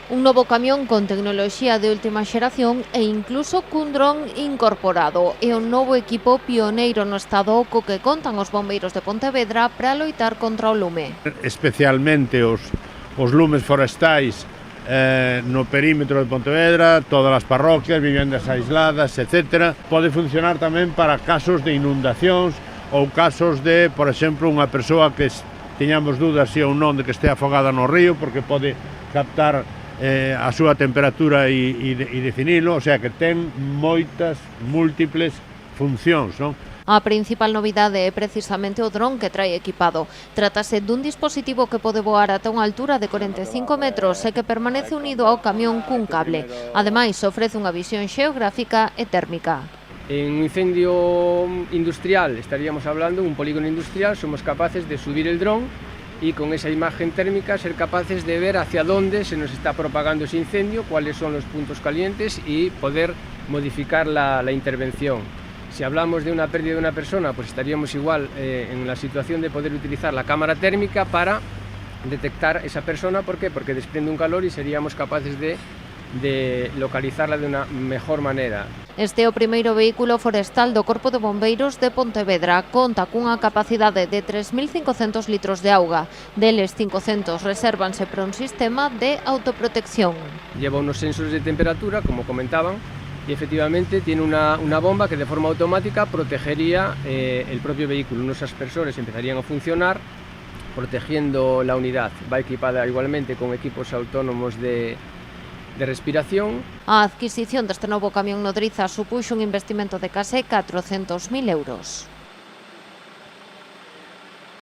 Un novo camión con tecnoloxía de última xeración e incluso cun dron incorporado. É un novo equipo pioneiro no estado co que contan os bombeiros de Pontevedra para loitar contra o lume. Especialmente os lumes forestais no perímetro de Pontevedra, todas as parroquias, vivendas aisladas, etc. Pode funcionar tamén para casos de inundacións ou casos de, por exemplo, unha persoa que teñamos dúdas se ou non de que este afogada no río, porque pode captar a súa temperatura e definilo, o sea que ten moitas múltiples funcións, non? A principal novidade é precisamente o dron que trae equipado. Trátase dun dispositivo que pode voar ata unha altura de 45 metros e que permanece unido ao camión cun cable. Ademais, ofrece unha visión xeográfica e térmica. En un incendio industrial, estaríamos hablando, un polígono industrial, somos capaces de subir el dron y con esa imagen térmica ser capaces de ver hacia dónde se nos está propagando ese incendio, cuáles son los puntos calientes y poder modificar la intervención. Si hablamos de una pérdida de una persona, pues estaríamos igual en la situación de poder utilizar la cámara térmica para detectar esa persona. ¿Por qué? Porque desprende un calor y seríamos capaces de localizarla de una mejor manera. Este é o primeiro vehículo forestal do Corpo de Bombeiros de Pontevedra. Conta cunha capacidade de 3.500 litros de auga. Deles 500 resérvanse para un sistema de autoprotección. Lleva unos sensores de temperatura, como comentaban, y efectivamente tiene una bomba que de forma automática protegería el propio vehículo. Unos aspersores empezarían a funcionar protegiendo la unidad. Va equipada igualmente con equipos autónomos de respiración. A adquisición deste novo camión nodriza supuxo un investimento de case 400.000 euros.